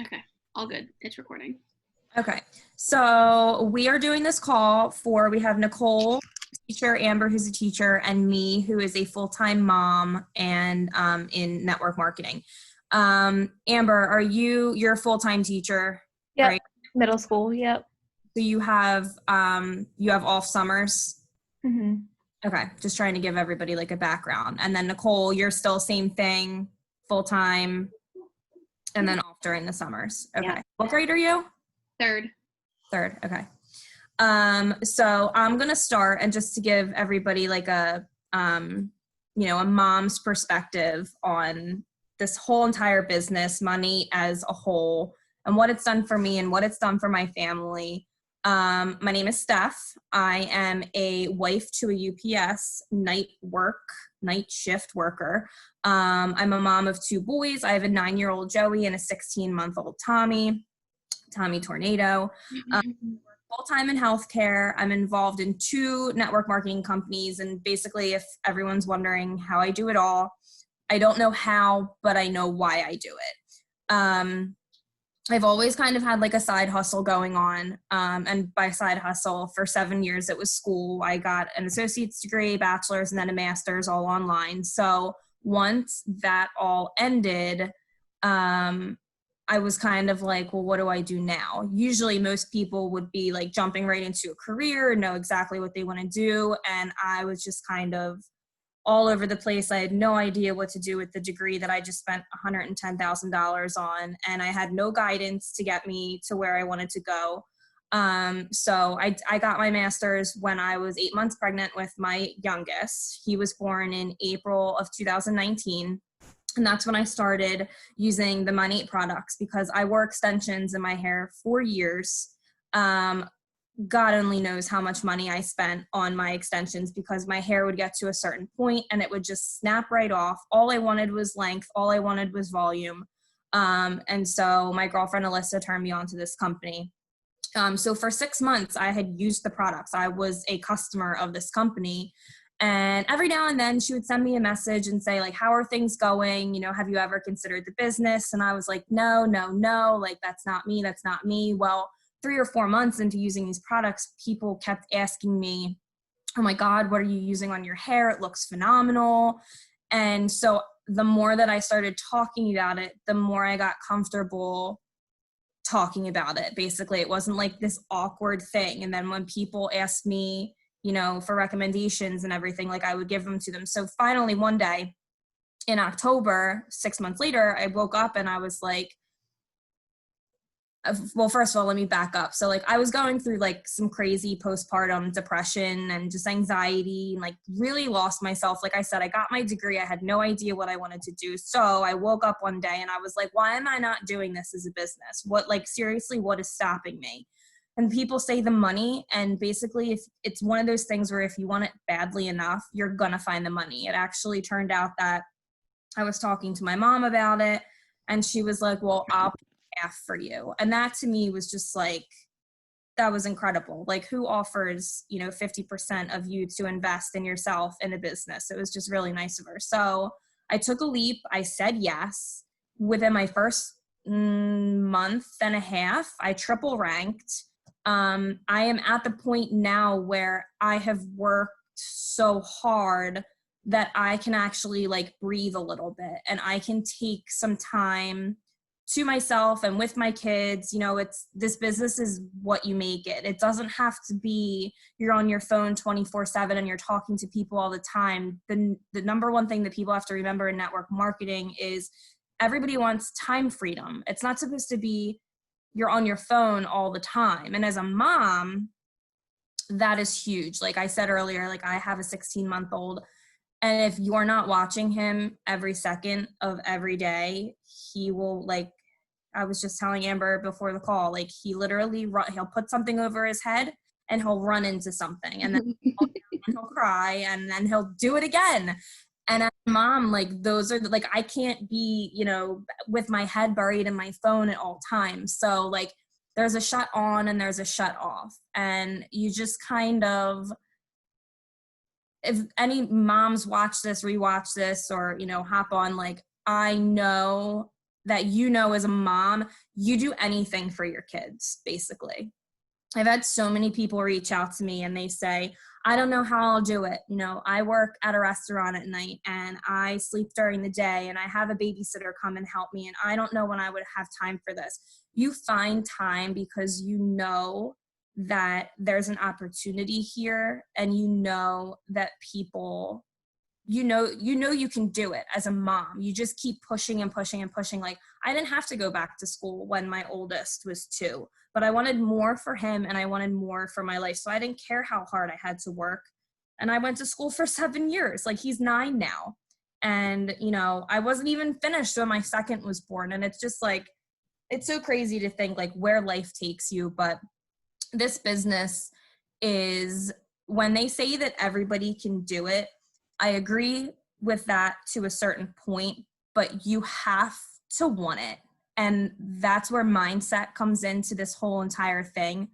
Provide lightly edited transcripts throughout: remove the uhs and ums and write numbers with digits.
Okay. All good. It's recording. Okay, so we are doing this call we have Nicole, teacher, Amber, who's a teacher, and me, who is a full-time mom and in network marketing. Amber, you're a full-time teacher, Yep. right? Middle school. Yep. So you have off summers. Mm-hmm. Okay, just trying to give everybody like a background. And then Nicole, you're still same thing, full-time, and then off during the summers. Okay. Yeah. What grade are you? Third. Third. Okay. So I'm going to start, and just to give everybody like a mom's perspective on this whole entire business, money as a whole, and what it's done for me and what it's done for my family. My name is Steph. I am a wife to a UPS night shift worker. I'm a mom of two boys. I have a 9-year-old Joey and a 16-month-old Tommy Tornado. Full-time in healthcare. I'm involved in 2 network marketing companies. And basically, if everyone's wondering how I do it all, I don't know how, but I know why I do it. I've always kind of had like a side hustle going on. And by side hustle, for 7 years, it was school. I got an associate's degree, bachelor's, and then a master's all online. So once that all ended, I was kind of like, well, what do I do now? Usually most people would be like jumping right into a career and know exactly what they want to do. And I was just kind of all over the place. I had no idea what to do with the degree that I just spent $110,000 on. And I had no guidance to get me to where I wanted to go. So I got my master's when I was 8 months pregnant with my youngest. He was born in April of 2019. And that's when I started using the Money products, because I wore extensions in my hair for years. God only knows how much money I spent on my extensions, because my hair would get to a certain point and it would just snap right off. All I wanted was length. All I wanted was volume. And so my girlfriend Alyssa turned me on to this company. So for 6 months, I had used the products. I was a customer of this company. And every now and then she would send me a message and say, like, how are things going? Have you ever considered the business? And I was like, no, like, that's not me. That's not me. Well, 3 or 4 months into using these products, people kept asking me, oh my God, what are you using on your hair? It looks phenomenal. And so the more that I started talking about it, the more I got comfortable talking about it. Basically, it wasn't like this awkward thing. And then when people asked me, for recommendations and everything, like, I would give them to them. So finally one day in October, 6 months later, I woke up and I was like, well, first of all, let me back up. So like, I was going through like some crazy postpartum depression and just anxiety, and like really lost myself. Like I said, I got my degree. I had no idea what I wanted to do. So I woke up one day and I was like, why am I not doing this as a business? Seriously, what is stopping me? And people say the money, and basically if it's one of those things where if you want it badly enough, you're gonna find the money. It actually turned out that I was talking to my mom about it, and she was like, well, I'll pay half for you. And that to me was just like, that was incredible. Like, who offers 50% of you to invest in yourself in a business? It was just really nice of her. So I took a leap. I said yes. Within my first month and a half, I triple ranked. I am at the point now where I have worked so hard that I can actually like breathe a little bit, and I can take some time to myself and with my kids. This business is what you make it. It doesn't have to be you're on your phone 24/7 and you're talking to people all the time. The number one thing that people have to remember in network marketing is everybody wants time freedom. It's not supposed to be you're on your phone all the time. And as a mom, that is huge. Like I said earlier, like I have a 16-month-old, and if you're not watching him every second of every day, he will, like, I was just telling Amber before the call, like he literally he'll put something over his head and he'll run into something, and then he'll cry, and then he'll do it again. And as a mom, like those are like, I can't be, with my head buried in my phone at all times. So like there's a shut on and there's a shut off. And you just kind of, if any moms watch this, rewatch this, or, hop on, like I know that, you know, as a mom, you do anything for your kids, basically. I've had so many people reach out to me and they say, I don't know how I'll do it. You know, I work at a restaurant at night and I sleep during the day and I have a babysitter come and help me and I don't know when I would have time for this. You find time because you know that there's an opportunity here, and you know that people, you know you can do it as a mom. You just keep pushing and pushing and pushing. Like, I didn't have to go back to school when my oldest was 2, but I wanted more for him and I wanted more for my life. So I didn't care how hard I had to work. And I went to school for 7 years. Like, he's 9 now. And, you know, I wasn't even finished when my second was born. And it's just like, it's so crazy to think like where life takes you. But this business is, when they say that everybody can do it, I agree with that to a certain point, but you have to want it. And that's where mindset comes into this whole entire thing.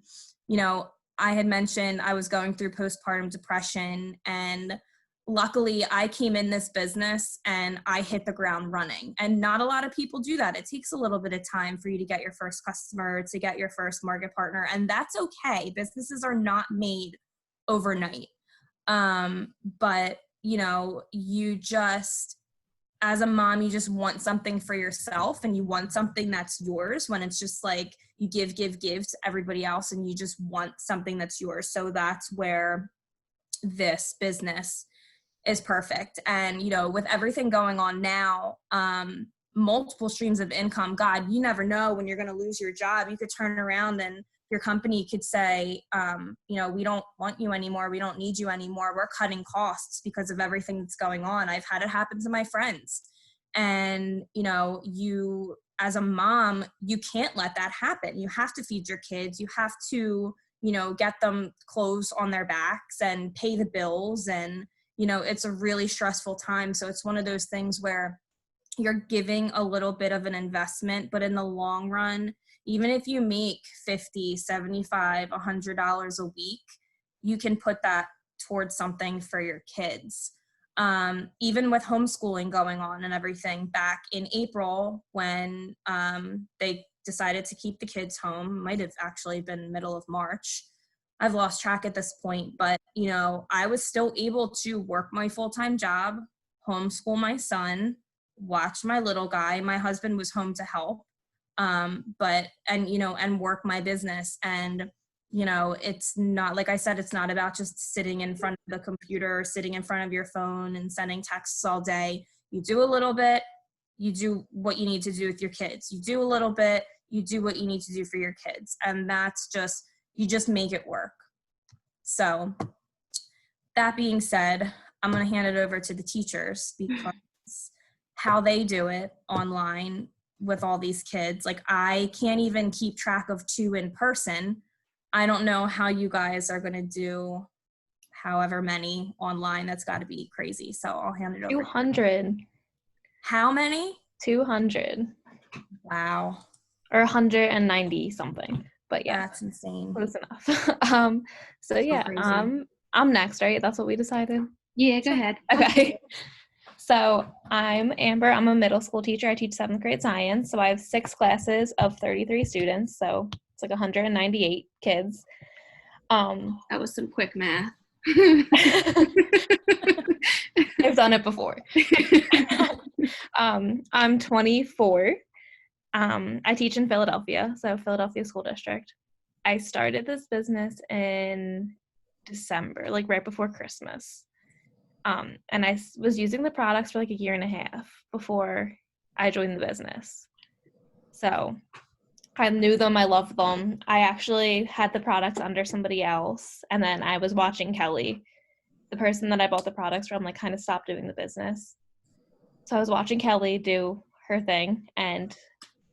You know, I had mentioned I was going through postpartum depression, and luckily I came in this business and I hit the ground running. And not a lot of people do that. It takes a little bit of time for you to get your first customer, to get your first market partner, and that's okay. Businesses are not made overnight. But you know, you just, as a mom, you just want something for yourself, and you want something that's yours, when it's just like you give to everybody else and you just want something that's yours. So that's where this business is perfect. And, you know, with everything going on now, multiple streams of income, God, you never know when you're going to lose your job. You could turn around and your company could say, you know, we don't want you anymore. We don't need you anymore. We're cutting costs because of everything that's going on. I've had it happen to my friends. And, you know, you, as a mom, you can't let that happen. You have to feed your kids. You have to, you know, get them clothes on their backs and pay the bills. And, you know, it's a really stressful time. So it's one of those things where you're giving a little bit of an investment, but in the long run, even if you make $50, $75, $100 a week, you can put that towards something for your kids. Even with homeschooling going on and everything, back in April when they decided to keep the kids home, might have actually been middle of March. I've lost track at this point, but you know, I was still able to work my full-time job, homeschool my son, watch my little guy. My husband was home to help. And work my business. And, you know, it's not, like I said, it's not about just sitting in front of the computer, sitting in front of your phone and sending texts all day. You do a little bit, you do what you need to do with your kids. You do a little bit, you do what you need to do for your kids. And that's just, you just make it work. So that being said, I'm going to hand it over to the teachers, because how they do it online with all these kids, like I can't even keep track of 2 in person. I don't know how you guys are going to do however many online. That's got to be crazy. So I'll hand it over. 200. How many? 200. Wow. Or 190 something. But yeah. That's insane. Close enough. So yeah, I'm next, right? That's what we decided? Yeah, go ahead. Okay. So I'm Amber. I'm a middle school teacher. I teach 7th grade science. So I have 6 classes of 33 students. So it's like 198 kids. That was some quick math. I've done it before. I'm 24. I teach in Philadelphia, so Philadelphia School District. I started this business in December, like right before Christmas. And I was using the products for like a year and a half before I joined the business. So I knew them, I loved them. I actually had the products under somebody else, and then I was watching Kelly, the person that I bought the products from, like kind of stopped doing the business. So I was watching Kelly do her thing and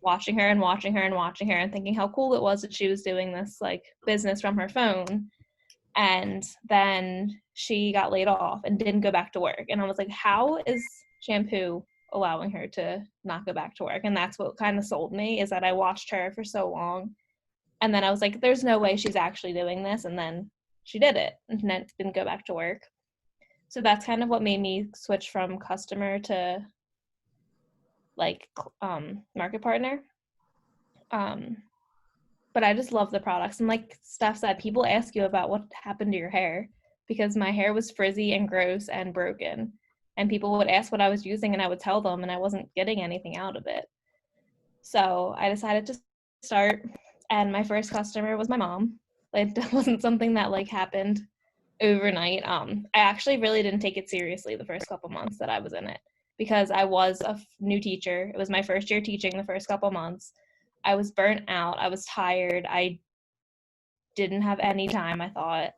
watching her and watching her and watching her and thinking how cool it was that she was doing this like business from her phone. And then she got laid off and didn't go back to work. And I was like, how is shampoo allowing her to not go back to work? And that's what kind of sold me, is that I watched her for so long. And then I was like, there's no way she's actually doing this. And then she did it and then didn't go back to work. So that's kind of what made me switch from customer to like market partner. But I just love the products. And like Steph said, people ask you about what happened to your hair because my hair was frizzy and gross and broken. And people would ask what I was using and I would tell them and I wasn't getting anything out of it. So I decided to start, and my first customer was my mom. It wasn't something that like happened overnight. I actually really didn't take it seriously the first couple months that I was in it because I was a new teacher. It was my first year teaching the first couple months. I was burnt out. I was tired. I didn't have any time, I thought.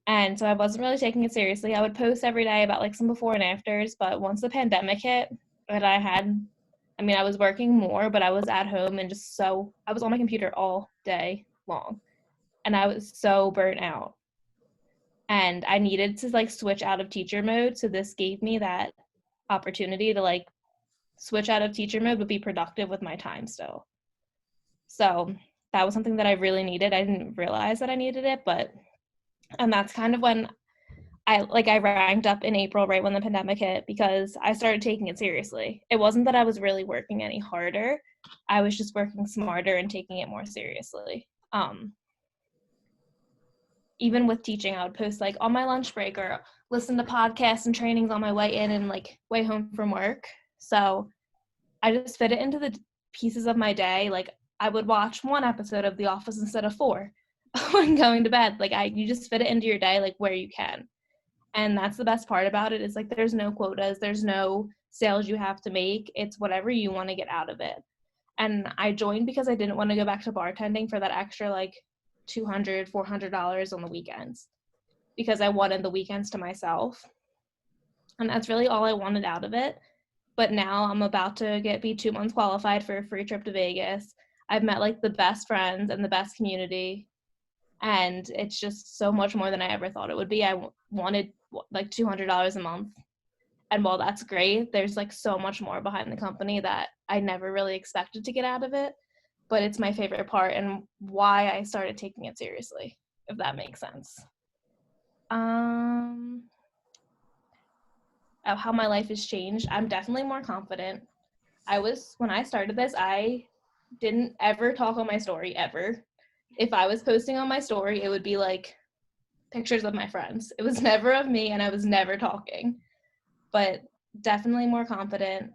And so I wasn't really taking it seriously. I would post every day about like some before and afters, but once the pandemic hit and I was working more, but I was at home and I was on my computer all day long and I was so burnt out. And I needed to like switch out of teacher mode. So this gave me that opportunity to like switch out of teacher mode but be productive with my time still. So that was something that I really needed. I didn't realize that I needed it, and that's kind of when I ranked up in April right when the pandemic hit because I started taking it seriously. It wasn't that I was really working any harder. I was just working smarter and taking it more seriously. Even with teaching, I would post like on my lunch break or listen to podcasts and trainings on my way in and like way home from work. So I just fit it into the pieces of my day. Like I would watch one episode of The Office instead of 4 when going to bed. Like you just fit it into your day like where you can. And that's the best part about it is like there's no quotas, there's no sales you have to make. It's whatever you want to get out of it. And I joined because I didn't want to go back to bartending for that extra like $200, $400 on the weekends because I wanted the weekends to myself. And that's really all I wanted out of it. But now I'm about to be 2 months qualified for a free trip to Vegas. I've met like the best friends and the best community. And it's just so much more than I ever thought it would be. I wanted like $200 a month. And while that's great, there's like so much more behind the company that I never really expected to get out of it. But it's my favorite part and why I started taking it seriously, if that makes sense. How my life has changed. I'm definitely more confident. When I started this, I didn't ever talk on my story ever. If I was posting on my story, it would be like pictures of my friends. It was never of me and I was never talking. But definitely more confident,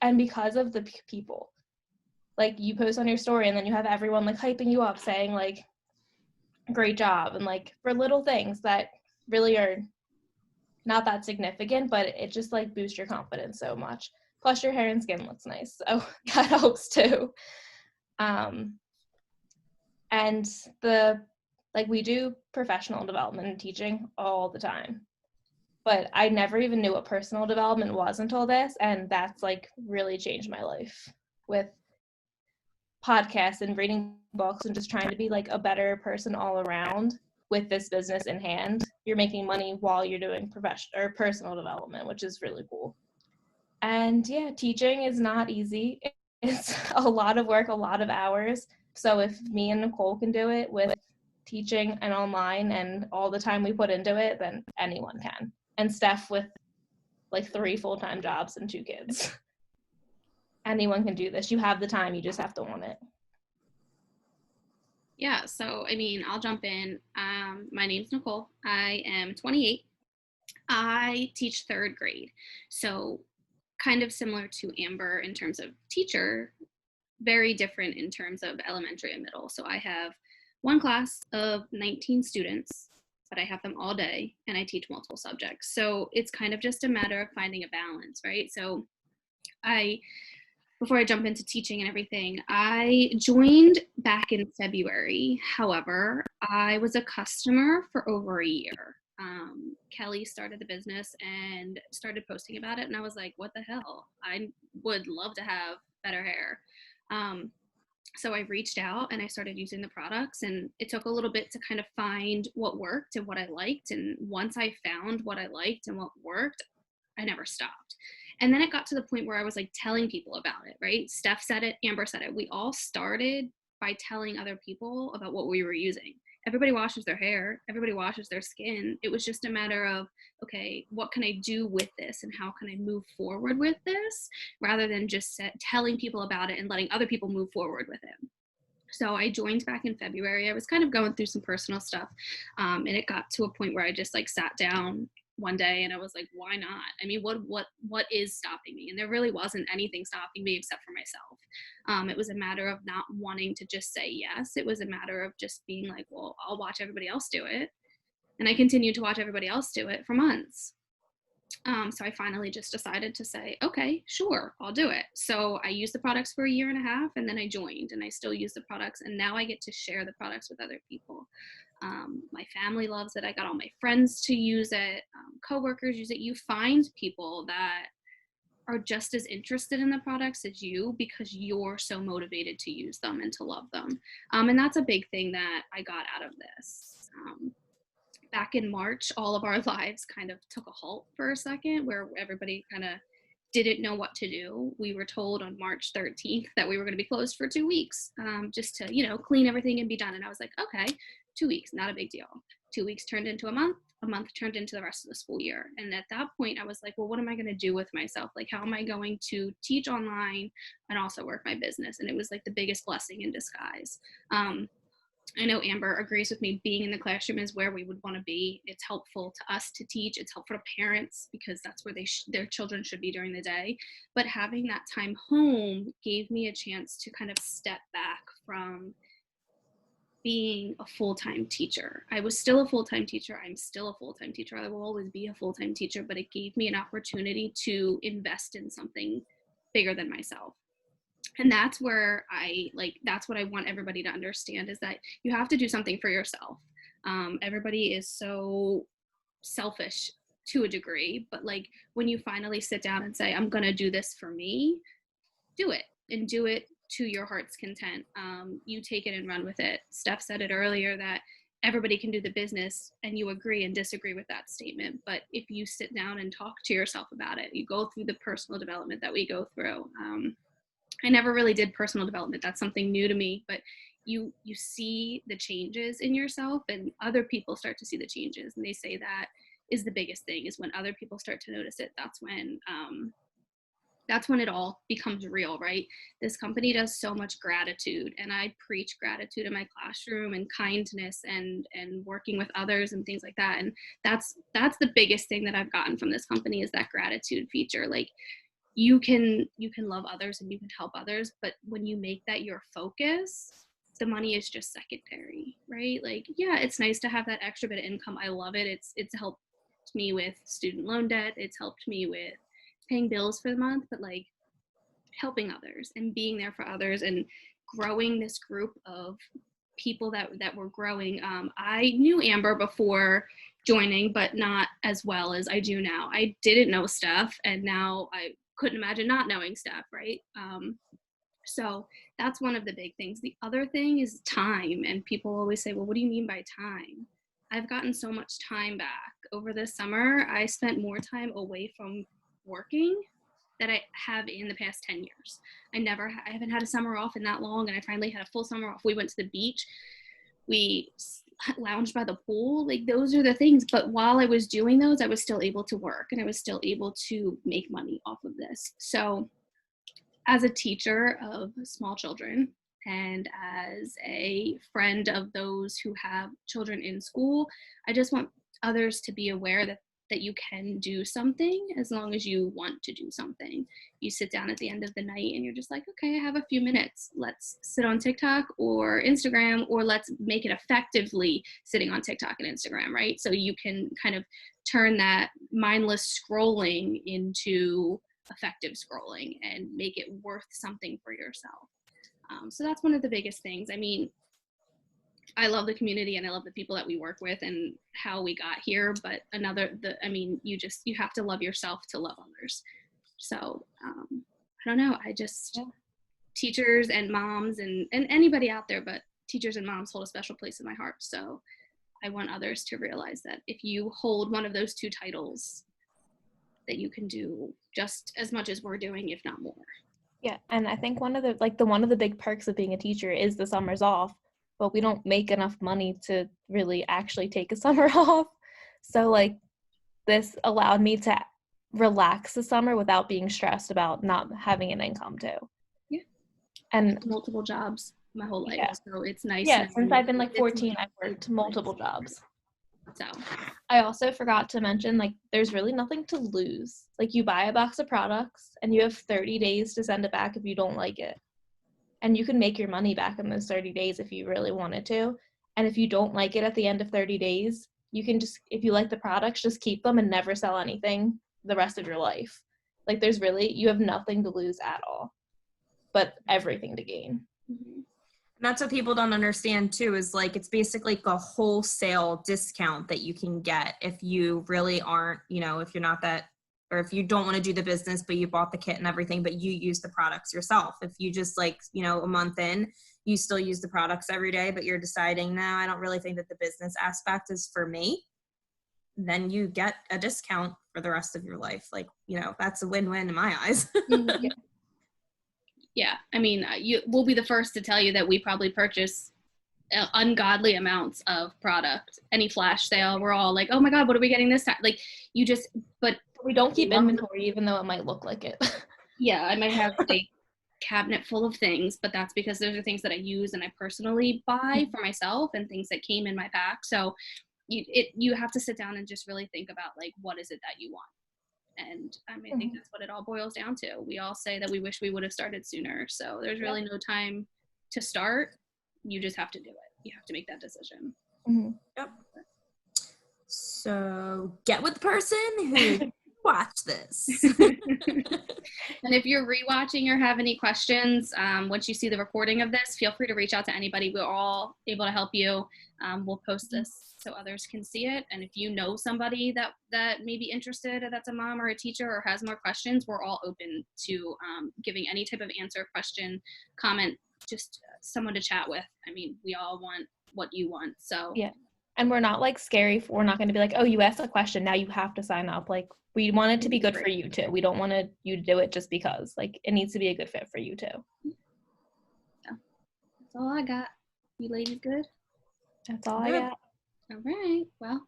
and because of the people. Like you post on your story and then you have everyone like hyping you up saying like great job, and like for little things that really are not that significant, but it just like boosts your confidence so much. Plus your hair and skin looks nice, so that helps too. And we do professional development and teaching all the time, but I never even knew what personal development was until this, and that's like really changed my life with podcasts and reading books and just trying to be like a better person all around. With this business in hand, you're making money while you're doing professional or personal development, which is really cool. And yeah, teaching is not easy. It's a lot of work, a lot of hours. So if me and Nicole can do it with teaching and online and all the time we put into it, then anyone can. And Steph with like 3 full-time jobs and 2 kids. Anyone can do this. You have the time, you just have to want it. Yeah, so I mean, I'll jump in. My name's Nicole. I am 28. I teach 3rd grade. So kind of similar to Amber in terms of teacher, very different in terms of elementary and middle. So I have one class of 19 students, but I have them all day and I teach multiple subjects. So it's kind of just a matter of finding a balance, right? So before I jump into teaching and everything, I joined back in February. However, I was a customer for over a year. Kelly started the business and started posting about it, and I was like, what the hell? I would love to have better hair. So I reached out and I started using the products, and it took a little bit to kind of find what worked and what I liked. And once I found what I liked and what worked, I never stopped. And then it got to the point where I was like telling people about it, right? Steph said it, Amber said it. We all started by telling other people about what we were using. everybody washes their hair, everybody washes their skin. It was just a matter of, okay, what can I do with this and how can I move forward with this, rather than just telling people about it and letting other people move forward with it. So I joined back in February. I was kind of going through some personal stuff, and it got to a point where I just like sat down one day and I was like, why not? I mean, what is stopping me? And there really wasn't anything stopping me except for myself. It was a matter of not wanting to just say yes. It was a matter of just being like, well, I'll watch everybody else do it. And I continued to watch everybody else do it for months. So I finally just decided to say, okay, sure, I'll do it. So I used the products for a year and a half, and then I joined, and I still use the products, and now I get to share the products with other people. My family loves it. I got all my friends to use it. Coworkers use it. You find people that are just as interested in the products as you because you're so motivated to use them and to love them. And that's a big thing that I got out of this. Back in March, all of our lives kind of took a halt for a second, where everybody kind of didn't know what to do. We were told on March 13th that we were going to be closed for 2 weeks, just to, clean everything and be done. And I was like, okay, 2 weeks, not a big deal. 2 weeks turned into a month turned into the rest of the school year. And at that point, I was like, well, what am I going to do with myself? Like, how am I going to teach online and also work my business? And it was like the biggest blessing in disguise. I know Amber agrees with me. Being in the classroom is where we would want to be. It's helpful to us to teach. It's helpful to parents because that's where their children should be during the day. But having that time home gave me a chance to kind of step back from being a full-time teacher. I was still a full-time teacher. I'm still a full-time teacher. I will always be a full-time teacher, but it gave me an opportunity to invest in something bigger than myself. And that's where that's what I want everybody to understand, is that you have to do something for yourself. Everybody is so selfish to a degree, but like when you finally sit down and say, I'm going to do this for me, do it, and do it to your heart's content. You take it and run with it. Steph said it earlier that everybody can do the business, and you agree and disagree with that statement. But if you sit down and talk to yourself about it, you go through the personal development that we go through. I never really did personal development. That's something new to me, but you see the changes in yourself, and other people start to see the changes. And they say that is the biggest thing, is when other people start to notice it. That's when it all becomes real, right? This company does so much gratitude, and I preach gratitude in my classroom, and kindness, and working with others and things like that. And that's the biggest thing that I've gotten from this company, is that gratitude feature. Like, you can love others and you can help others, but when you make that your focus, the money is just secondary, right? Like, yeah, it's nice to have that extra bit of income. I love it. It's helped me with student loan debt. It's helped me with paying bills for the month, but like helping others and being there for others and growing this group of people that were growing. I knew Amber before joining, but not as well as I do now. I didn't know Steph, and now I couldn't imagine not knowing Steph, right? So that's one of the big things. The other thing is time, and people always say, well, what do you mean by time? I've gotten so much time back. Over this summer, I spent more time away from working that I have in the past 10 years. I haven't had a summer off in that long, and I finally had a full summer off. We went to the beach. We lounged by the pool. Like, those are the things. But while I was doing those, I was still able to work, and I was still able to make money off of this. So as a teacher of small children, and as a friend of those who have children in school, I just want others to be aware that you can do something as long as you want to do something. You sit down at the end of the night and you're just like, okay, I have a few minutes. Let's sit on TikTok or Instagram, or let's make it effectively sitting on TikTok and Instagram, right? So you can kind of turn that mindless scrolling into effective scrolling and make it worth something for yourself. So that's one of the biggest things. I mean, I love the community and I love the people that we work with and how we got here. But you have to love yourself to love others. So I don't know. Teachers and moms and anybody out there, but teachers and moms hold a special place in my heart. So I want others to realize that if you hold one of those two titles, that you can do just as much as we're doing, if not more. Yeah, and I think one of the big perks of being a teacher is the summers off. but we don't make enough money to really actually take a summer off. So like this allowed me to relax the summer without being stressed about not having an income too. Yeah. And Multiple jobs my whole life, yeah. so it's nice. Yeah, since knowing I've been like it's 14, I've worked multiple jobs. So I also forgot to mention, like, there's really nothing to lose. Like, you buy a box of products and you have 30 days to send it back if you don't like it. And you can make your money back in those 30 days if you really wanted to. And if you don't like it at the end of 30 days, you can just, if you like the products, just keep them and never sell anything the rest of your life. Like, you have nothing to lose at all, but everything to gain. mm-hmm. That's what people don't understand too, is like it's basically like a wholesale discount that you can get if you really aren't, if you're not that, or if you don't want to do the business, but you bought the kit and everything, but you use the products yourself. If you just like, a month in, you still use the products every day, but you're deciding, no, I don't really think that the business aspect is for me, then you get a discount for the rest of your life. Like, that's a win-win in my eyes. Mm-hmm. Yeah, I mean, we'll be the first to tell you that we probably purchase ungodly amounts of product. Any flash sale, we're all like, oh my God, what are we getting this time? Like, but we don't keep inventory, even though it might look like it. Yeah, I might have a cabinet full of things, but that's because those are things that I use and I personally buy for myself and things that came in my pack. So you have to sit down and just really think about, like, what is it that you want? And I think that's what it all boils down to. We all say that we wish we would have started sooner. So there's really no time to start. You just have to do it. You have to make that decision. Mm-hmm. Yep. So get with the person who watch this. And if you're rewatching or have any questions, once you see the recording of this, feel free to reach out to anybody. We're all able to help you. We'll post this so others can see it. And if you know somebody that may be interested, that's a mom or a teacher or has more questions, we're all open to giving any type of answer, question, comment, just someone to chat with. I mean, we all want what you want. So yeah. And we're not like scary. We're not going to be like, oh, you asked a question, now you have to sign up. Like, we want it to be good for you too. We don't want you to do it just because. Like, it needs to be a good fit for you too. Yeah. That's all I got. You ladies good? That's all I got. All right. Well,